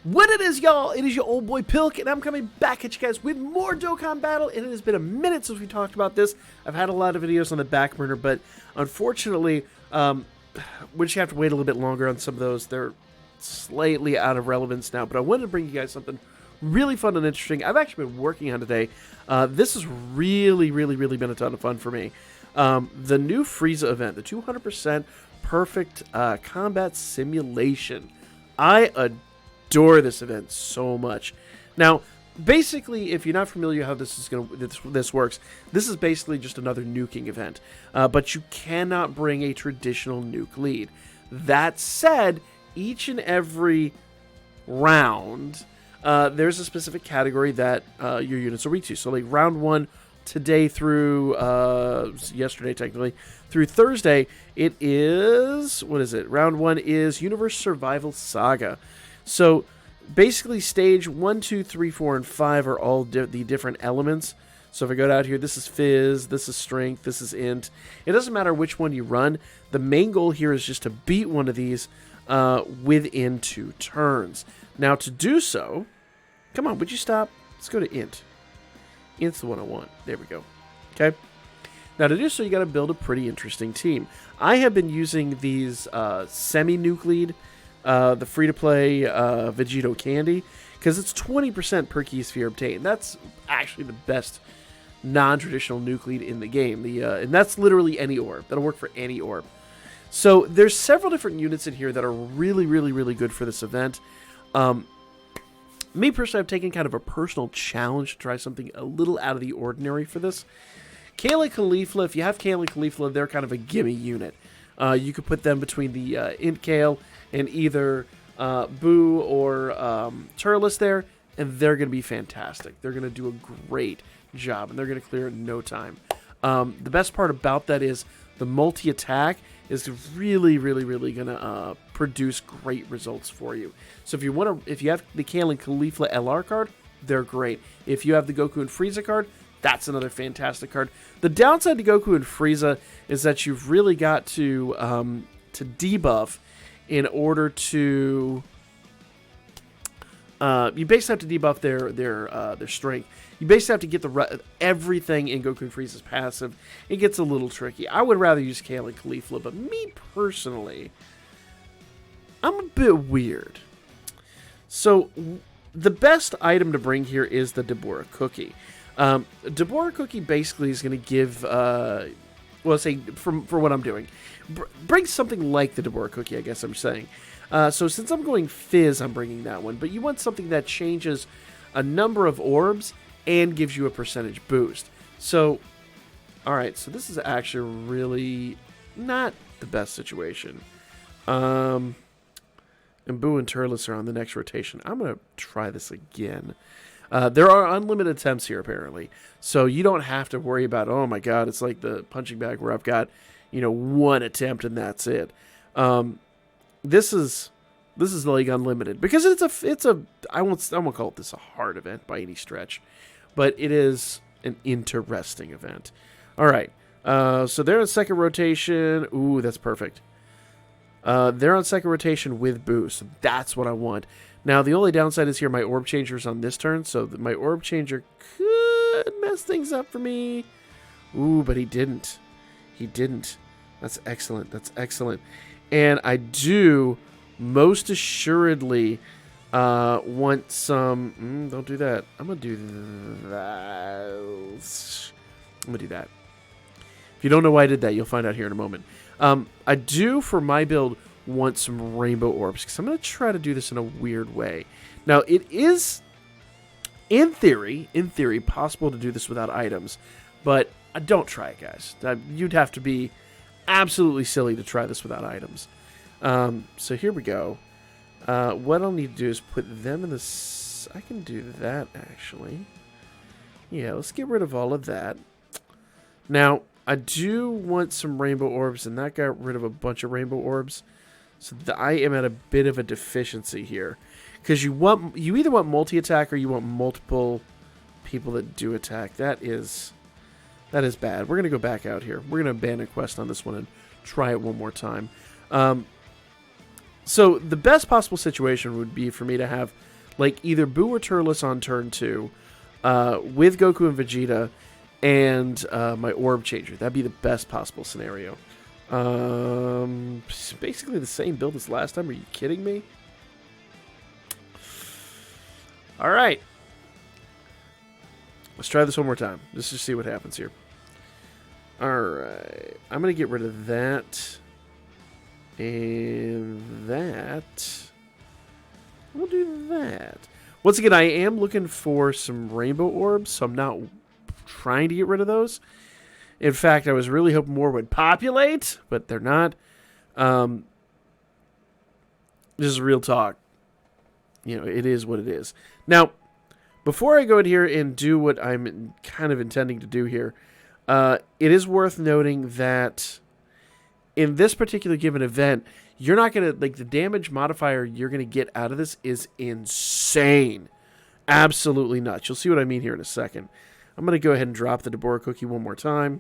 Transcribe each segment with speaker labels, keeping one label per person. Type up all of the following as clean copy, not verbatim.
Speaker 1: What it is, y'all, it is your old boy Pilk, and I'm coming back at you guys with more Dokkan Battle, and it has been a minute since we talked about this. I've had a lot of videos on the back burner, but unfortunately, we just have to wait a little bit longer on some of those. They're slightly out of relevance now, but I wanted to bring you guys something really fun and interesting. I've actually been working on today. This has really been a ton of fun for me. The new FRIEZA event, the 200% perfect combat simulation. I adore this event so much. Now, basically, if you're not familiar how this works, this is basically just another nuking event, but you cannot bring a traditional nuke lead. That said, each and every round, there's a specific category that your units will reach to. So, like round 1 today through yesterday, technically through Thursday, it is, what is it? Round 1 is Universe Survival Saga. So basically stage 1, 2, 3, 4, and 5 are all the different elements. So if I go down here, this is Fizz, this is Strength, this is Int. It doesn't matter which one you run. The main goal here is just to beat one of these within 2 turns. Now to do so, come on, would you stop? Let's go to Int. Int's the one I want. There we go. Okay. Now to do so, you got to build a pretty interesting team. I have been using these semi-nuke lead, the free-to-play Vegito Candy, because it's 20% per key sphere obtained. That's actually the best non-traditional nuke lead in the game. And that's literally any orb. That'll work for any orb. So there's several different units in here that are really good for this event. Me personally, I've taken kind of a personal challenge to try something a little out of the ordinary for this. Kale and Caulifla, if you have Kale and Caulifla, they're kind of a gimme unit. You could put them between the Int Kale and either Boo or Turles there, and they're going to be fantastic. They're going to do a great job, and they're going to clear in no time. The best part about that is the multi-attack is really going to produce great results for you. So if you have the Kale and Caulifla LR card, they're great. If you have the Goku and Frieza card, that's another fantastic card. The downside to Goku and Frieza is that you've really got to debuff in order to. You basically have to debuff their strength. You basically have to get everything in Goku and Frieza's passive. It gets a little tricky. I would rather use Kale and Caulifla, but me personally, I'm a bit weird. So the best item to bring here is the Deborah Cookie. Deborah Cookie basically is going to give, well, say for what I'm doing, bring something like the Deborah Cookie, I guess I'm saying. So since I'm going Fizz, I'm bringing that one. But you want something that changes a number of orbs and gives you a percentage boost. So, alright, so this is actually really not the best situation. And Boo and Turles are on the next rotation. I'm going to try this again. There are unlimited attempts here, apparently. So you don't have to worry about, oh my god, it's like the punching bag where I've got, one attempt and that's it. This is like unlimited because it's a I won't call it this a hard event by any stretch, but it is an interesting event. All right, so they're on second rotation. Ooh, that's perfect. They're on second rotation with Boo, so that's what I want. Now the only downside is here my orb changer is on this turn, so my orb changer could mess things up for me. Ooh, but he didn't. He didn't. That's excellent. That's excellent. And I do most assuredly want some. Don't do that. I'm gonna do that. I'm gonna do that. If you don't know why I did that, you'll find out here in a moment. I do, for my build, want some rainbow orbs because I'm gonna try to do this in a weird way. Now, it is, in theory, possible to do this without items, but don't try it, guys. You'd have to be absolutely silly to try this without items. So here we go. What I'll need to do is put them in the... I can do that, actually. Yeah, let's get rid of all of that. Now, I do want some rainbow orbs, and that got rid of a bunch of rainbow orbs. So I am at a bit of a deficiency here. Because you either want multi-attack or you want multiple people that do attack. That is bad. We're going to go back out here. We're going to abandon quest on this one and try it one more time. So the best possible situation would be for me to have like either Boo or Turles on turn 2 with Goku and Vegeta and my Orb Changer. That'd be the best possible scenario. Basically the same build as last time. Are you kidding me? All right. Let's try this one more time. Let's just see what happens here. All right. I'm going to get rid of that. And that. We'll do that. Once again, I am looking for some rainbow orbs, so I'm not trying to get rid of those. In fact, I was really hoping more would populate, but they're not. This is real talk. You know, it is what it is. Now, before I go in here and do what I'm kind of intending to do here, it is worth noting that in this particular given event, you're not going to, like, the damage modifier you're going to get out of this is insane. Absolutely nuts. You'll see what I mean here in a second. I'm going to go ahead and drop the Deborah cookie one more time.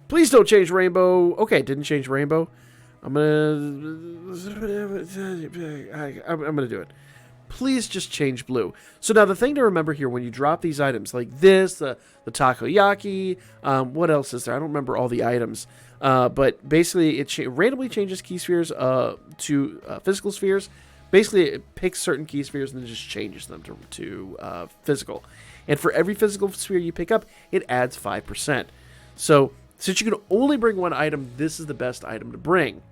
Speaker 1: Please don't change rainbow. Okay, it didn't change rainbow. I'm going to do it. Please just change blue. So now the thing to remember here when you drop these items, like this, the takoyaki, what else is there? I don't remember all the items. But basically, it randomly changes key spheres to physical spheres. Basically, it picks certain key spheres and then just changes them to physical. And for every physical sphere you pick up, it adds 5%. So since you can only bring one item, this is the best item to bring.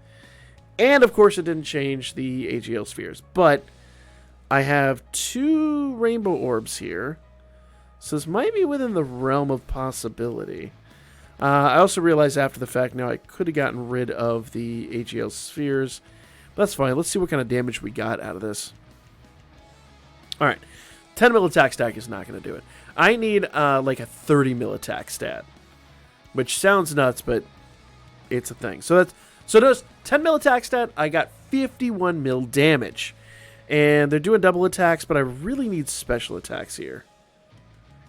Speaker 1: And of course, it didn't change the AGL spheres. But I have 2 rainbow orbs here. So this might be within the realm of possibility. I also realized after the fact now I could have gotten rid of the AGL spheres. But that's fine. Let's see what kind of damage we got out of this. Alright. 10 mil attack stack is not going to do it. I need like a 30 mil attack stat. Which sounds nuts, but it's a thing. So notice 10 mil attack stat, I got 51 mil damage. And they're doing double attacks, but I really need special attacks here.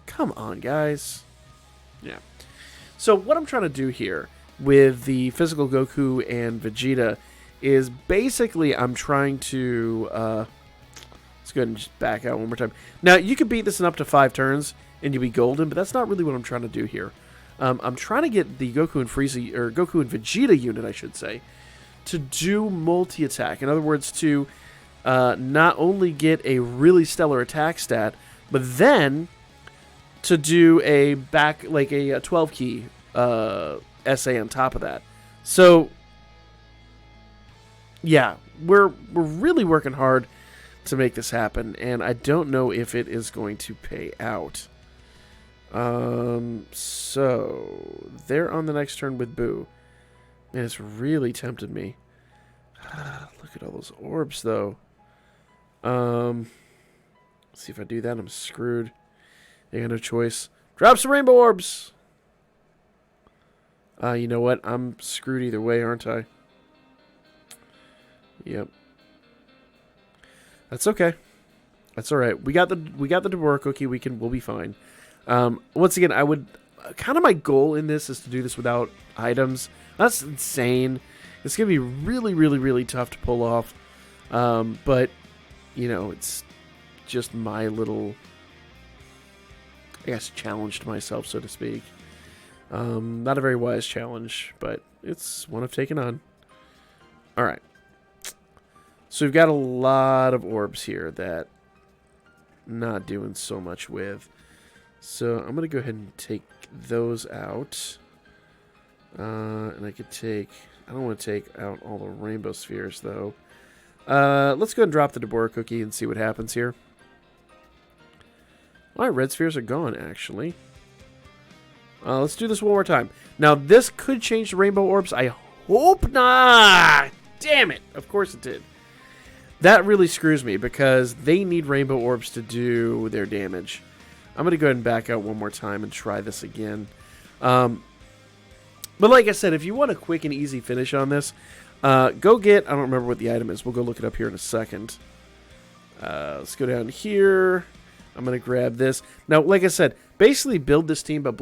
Speaker 1: Come on, guys. Yeah. So what I'm trying to do here with the physical Goku and Vegeta is basically I'm trying to... let's go ahead and just back out one more time. Now, you could beat this in up to 5 turns and you'll be golden, but that's not really what I'm trying to do here. I'm trying to get the Goku and Frieza, or Goku and Vegeta unit, I should say, to do multi-attack. In other words, to... not only get a really stellar attack stat, but then to do a 12 key essay on top of that. So yeah, we're really working hard to make this happen, and I don't know if it is going to pay out. So they're on the next turn with Boo, and it's really tempted me. Look at all those orbs, though. See if I do that, I'm screwed. I got no choice. Drop some rainbow orbs. You know what? I'm screwed either way, aren't I? Yep. That's okay. That's all right. We got the Deborah cookie. We'll be fine. Once again, I would kind of my goal in this is to do this without items. That's insane. It's gonna be really, really, really tough to pull off. But you know, it's just my little, I guess, challenge to myself, so to speak. Not a very wise challenge, but it's one I've taken on. All right. So we've got a lot of orbs here that not doing so much with. So I'm going to go ahead and take those out. And I could take, I don't want to take out all the rainbow spheres, though. Let's go ahead and drop the Deborah cookie and see what happens here. All right, red spheres are gone, actually. Let's do this one more time. Now, this could change the rainbow orbs. I hope not. Damn it. Of course it did. That really screws me because they need rainbow orbs to do their damage. I'm going to go ahead and back out one more time and try this again. But like I said, if you want a quick and easy finish on this, go get, I don't remember what the item is. We'll go look it up here in a second. Let's go down here. I'm going to grab this. Now, like I said, basically build this team, but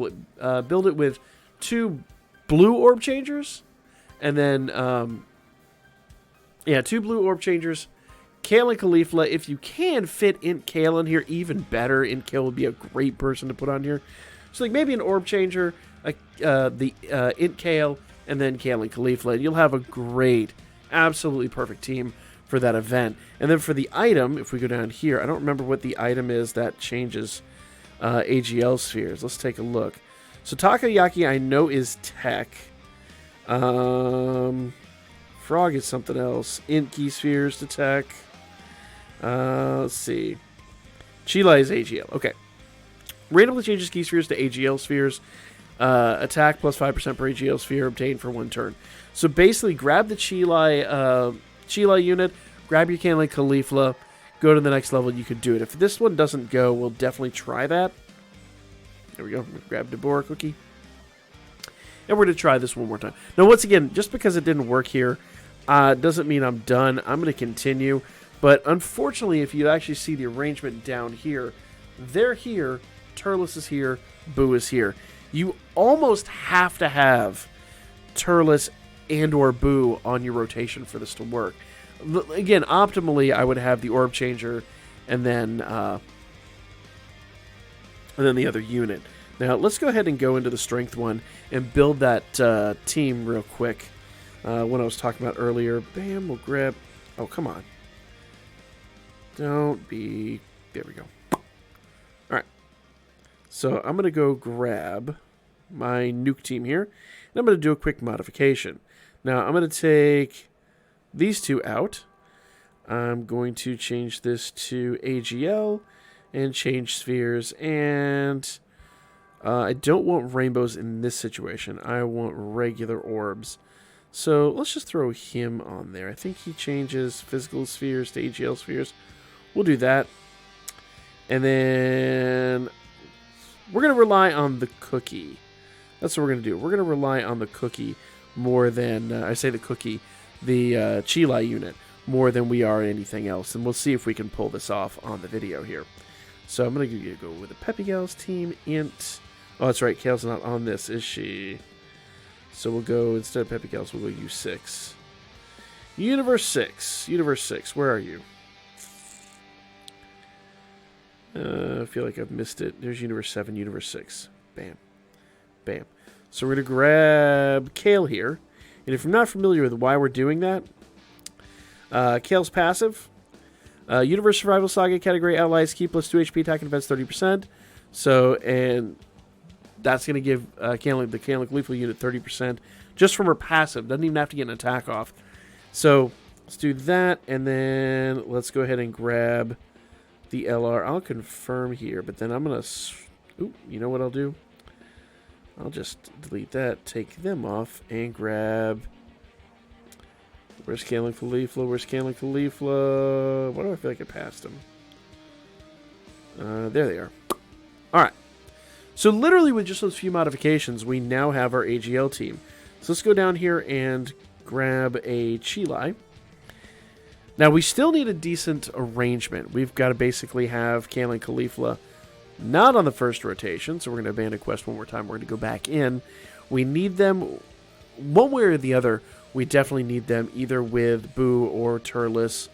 Speaker 1: build it with 2 blue orb changers. And then Yeah, 2 blue orb changers. Kale and Caulifla. If you can fit Int Kale in here, even better. Int Kale would be a great person to put on here. So like maybe an orb changer, the Int Kale, and then Kale and Caulifla. And you'll have a great, absolutely perfect team for that event. And then for the item, if we go down here, I don't remember what the item is that changes AGL spheres. Let's take a look. So Takoyaki I know is tech. Frog is something else. Int key spheres to tech. Let's see. Chila is AGL. Okay. Randomly changes key spheres to AGL spheres. Attack plus 5% per AGL sphere obtained for 1 turn. So basically, grab the Chila unit, grab your Canley Caulifla, go to the next level, you could do it. If this one doesn't go, we'll definitely try that. There we go. Grab Deborah cookie. And we're going to try this one more time. Now, once again, just because it didn't work here, doesn't mean I'm done. I'm going to continue. But unfortunately, if you actually see the arrangement down here, they're here, Turles is here, Boo is here. You almost have to have Turles and or Boo on your rotation for this to work. Again, optimally, I would have the Orb Changer and then the other unit. Now, let's go ahead and go into the Strength one and build that team real quick. When I was talking about earlier. Bam, we'll grab... Oh, come on. Don't be... There we go. Alright. So, I'm going to go grab my nuke team here. And I'm going to do a quick modification. Now, I'm going to take these 2 out. I'm going to change this to AGL and change spheres. And I don't want rainbows in this situation. I want regular orbs. So let's just throw him on there. I think he changes physical spheres to AGL spheres. We'll do that. And then we're going to rely on the cookie. That's what we're going to do. We're going to rely on the cookie more than, I say the cookie, the Chila unit, more than we are anything else. And we'll see if we can pull this off on the video here. So I'm going to go with the Peppy Gals team, Int. Oh, that's right. Kale's not on this, is she? So we'll go, instead of Peppy Gals, we'll go U6. Universe 6. Universe 6. Where are you? I feel like I've missed it. There's Universe 7, Universe 6. Bam. Bam. So we're going to grab Kale here. And if you're not familiar with why we're doing that, Kale's passive. Universe Survival Saga category allies keep plus 2 HP attack and defense 30%. So, and that's going to give the Canlic Lethal unit 30% just from her passive. Doesn't even have to get an attack off. So, let's do that. And then let's go ahead and grab the LR. I'll confirm here, but then I'm going to... Ooh, you know what I'll do? I'll just delete that, take them off, and grab... Where's Canlic Caulifla? Where's Canlic Caulifla? Why do I feel like I passed them? There they are. Alright. So literally with just those few modifications, we now have our AGL team. So let's go down here and grab a Chilai. Now we still need a decent arrangement. We've got to basically have Canlic Caulifla not on the first rotation, so we're going to abandon quest one more time. We're going to go back in. We need them one way or the other. We definitely need them either with Boo or Turles.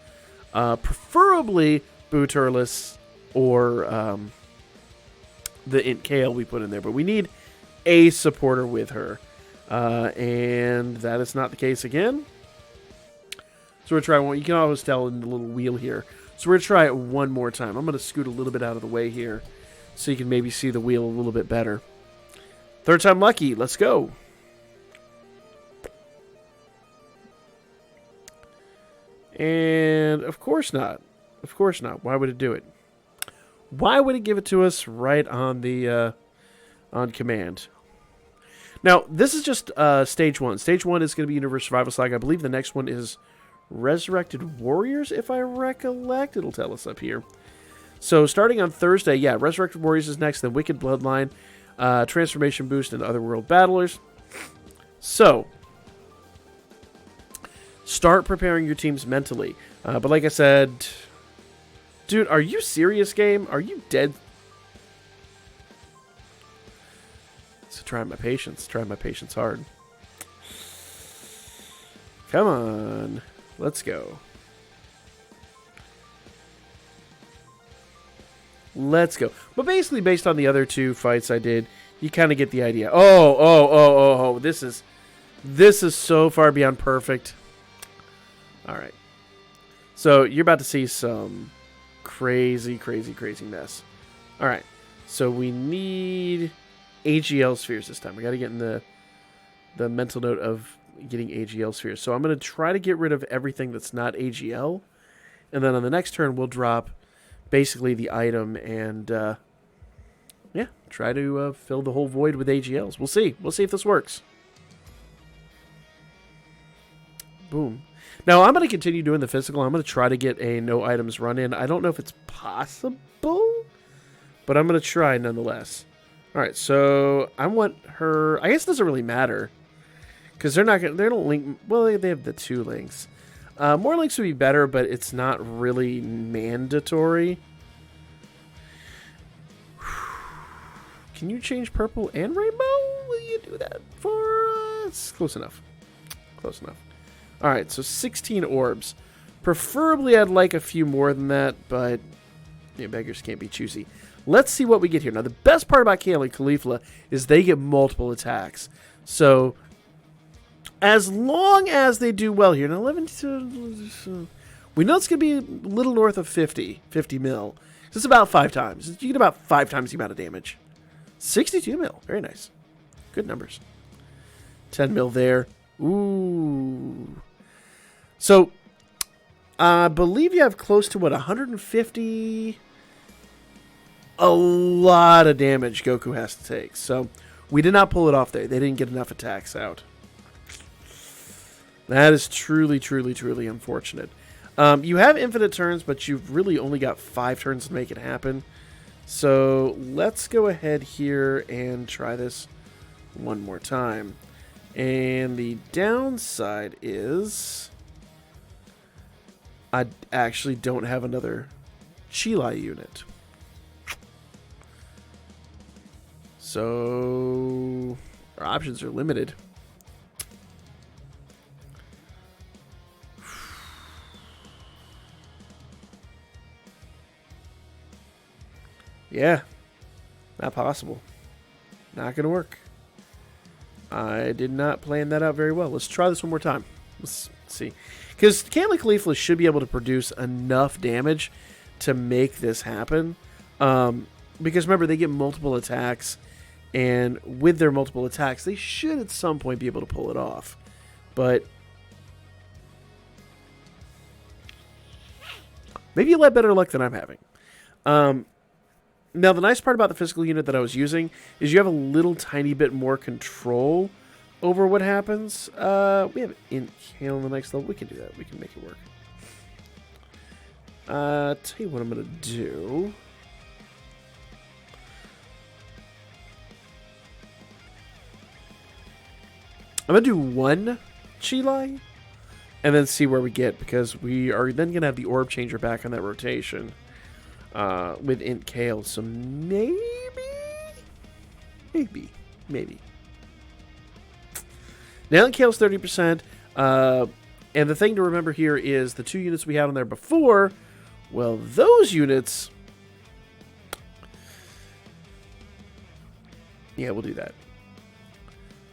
Speaker 1: Preferably Boo, Turles, or the Int Kale we put in there. But we need a supporter with her. And that is not the case again. So we're trying one. You can always tell in the little wheel here. So we're going to try it one more time. I'm going to scoot a little bit out of the way here so you can maybe see the wheel a little bit better. Third time lucky. Let's go. And of course not. Of course not. Why would it do it? Why would it give it to us right on the on command? Now, this is just stage 1. Stage 1 is going to be Universe Survival Saga. I believe the next one is Resurrected Warriors, if I recollect. It'll tell us up here. So, starting on Thursday, yeah, Resurrected Warriors is next, then Wicked Bloodline, Transformation Boost, and Otherworld Battlers. So, start preparing your teams mentally. But like I said, dude, are you serious, game? Are you dead? So try my patience. Try my patience hard. Come on. Let's go. Let's go. But basically, based on the other two fights I did, you kind of get the idea. Oh. This is so far beyond perfect. All right. So you're about to see some crazy mess. All right. So we need AGL spheres this time. We got to get in the mental note of getting AGL spheres. So I'm going to try to get rid of everything that's not AGL. And then on the next turn, we'll drop basically the item and, yeah, try to fill the whole void with AGLs. We'll see. We'll see if this works. Boom. Now, I'm going to continue doing the physical. I'm going to try to get a no items run in. I don't know if it's possible, but I'm going to try nonetheless. All right, so I want her. I guess it doesn't really matter because they're not going. They don't link. Well, they have the 2 links. More links would be better, but it's not really mandatory. Can you change purple and rainbow? Will you do that for us? Close enough. Close enough. All right, so 16 orbs. Preferably, I'd like a few more than that, but beggars can't be choosy. Let's see what we get here. Now, the best part about Kale and Caulifla is they get multiple attacks. So, as long as they do well here, now 11, we know it's going to be a little north of 50 mil. So it's about 5 times. You get about 5 times the amount of damage. 62 mil. Very nice. Good numbers. 10 mil there. Ooh. So, I believe you have close to, 150? A lot of damage Goku has to take. So, we did not pull it off there. They didn't get enough attacks out. That is truly unfortunate. You have infinite turns, but you've really only got 5 turns to make it happen. So, let's go ahead here and try this one more time. And the downside is I actually don't have another Chilai unit. So our options are limited. Yeah, not possible. Not going to work. I did not plan that out very well. Let's try this one more time. Let's see. Because Kale Caulifla should be able to produce enough damage to make this happen. Because remember, they get multiple attacks. And with their multiple attacks, they should at some point be able to pull it off. But maybe you'll have better luck than I'm having. Now, the nice part about the physical unit that I was using is you have a little tiny bit more control over what happens. We have Inhale on the next level. We can do that. We can make it work. Tell you what I'm going to do. I'm going to do 1 Chilai and then see where we get, because we are then going to have the orb changer back on that rotation. With Int Kale, so maybe. Now Int Kale's 30%, and the thing to remember here is the 2 units we had on there before, well, those units, yeah, we'll do that.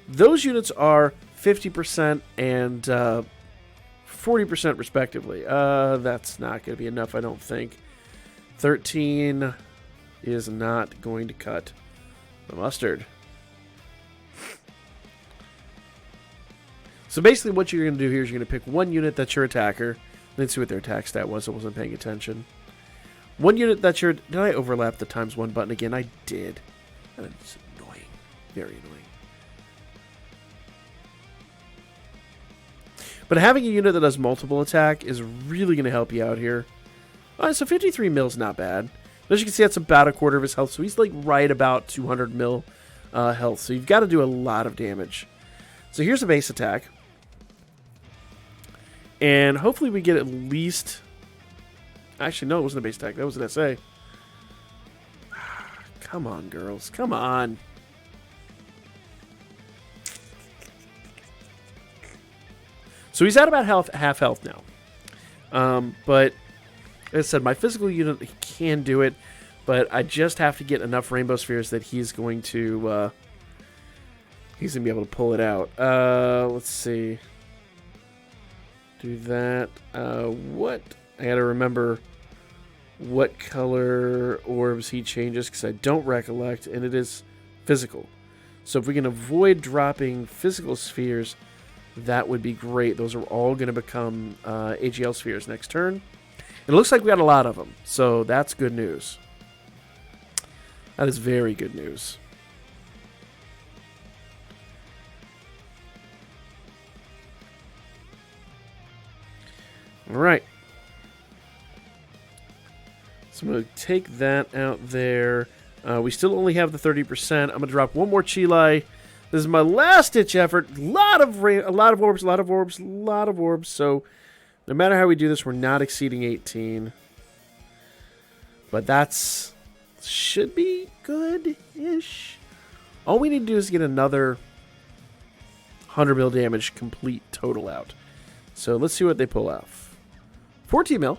Speaker 1: Those units are 50% and 40% respectively. That's not going to be enough, I don't think. 13 is not going to cut the mustard. So basically what you're going to do here is you're going to pick 1 unit that's your attacker. Let's see what their attack stat was. I wasn't paying attention. 1 unit that's your... Did I overlap the ×1 button again? I did. That is annoying. Very annoying. But having a unit that does multiple attack is really going to help you out here. Alright, so 53 mil's not bad. As you can see, that's about 1/4 of his health, so he's like right about 200 mil health. So you've got to do a lot of damage. So here's a base attack. And hopefully we get at least... Actually, no, it wasn't a base attack. That was an SA. Come on, girls. Come on. So he's at about half health now. But as I said, my physical unit can do it, but I just have to get enough rainbow spheres that he's going to be able to pull it out. Let's see. Do that. What? I got to remember what color orbs he changes because I don't recollect, and it is physical. So if we can avoid dropping physical spheres, that would be great. Those are all going to become AGL spheres next turn. It looks like we got a lot of them, so that's good news. That is very good news. All right. So I'm going to take that out there. We still only have the 30%. I'm going to drop one more Chile. This is my last-ditch effort. A lot of orbs. So no matter how we do this, we're not exceeding 18. But that's should be good-ish. All we need to do is get another 100 mil damage complete total out. So let's see what they pull off. 14 mil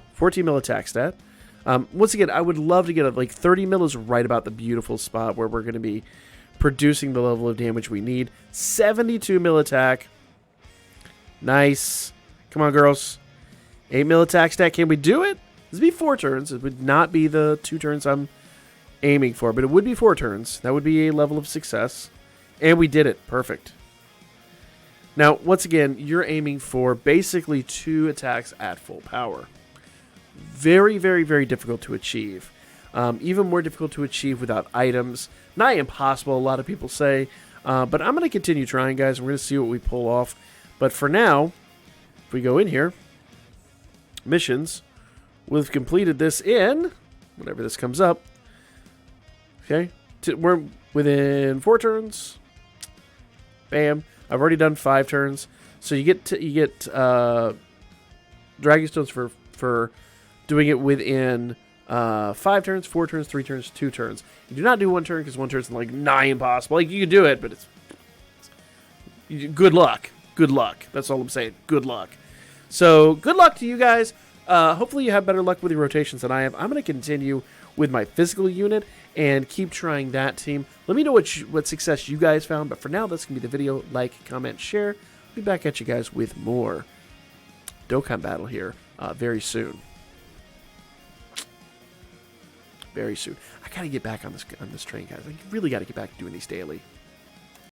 Speaker 1: attack stat. Once again, I would love to get like 30 mil is right about the beautiful spot where we're going to be producing the level of damage we need. 72 mil attack. Nice. Come on, girls. 8 mil attack stat. Can we do it? This would be 4 turns. It would not be the 2 turns I'm aiming for, but it would be 4 turns. That would be a level of success. And we did it. Perfect. Now, once again, you're aiming for basically 2 attacks at full power. Very, very, very difficult to achieve. Even more difficult to achieve without items. Not impossible, a lot of people say. But I'm going to continue trying, guys. We're going to see what we pull off. But for now, if we go in here, missions, we've completed this in, whenever this comes up. Okay, we're within 4 turns. Bam. I've already done 5 turns. So you get Dragon Stones for doing it within 5 turns, 4 turns, 3 turns, 2 turns. You do not do 1 turn because 1 turn is like nigh impossible. Like you can do it, but it's good luck. Good luck. That's all I'm saying. Good luck. So good luck to you guys. Hopefully you have better luck with your rotations than I have. I'm going to continue with my physical unit and keep trying that team. Let me know what success you guys found. But for now, that's going to be the video. Like, comment, share. I'll be back at you guys with more Dokkan battle here very soon. Very soon. I got to get back on this train, guys. I really got to get back to doing these daily.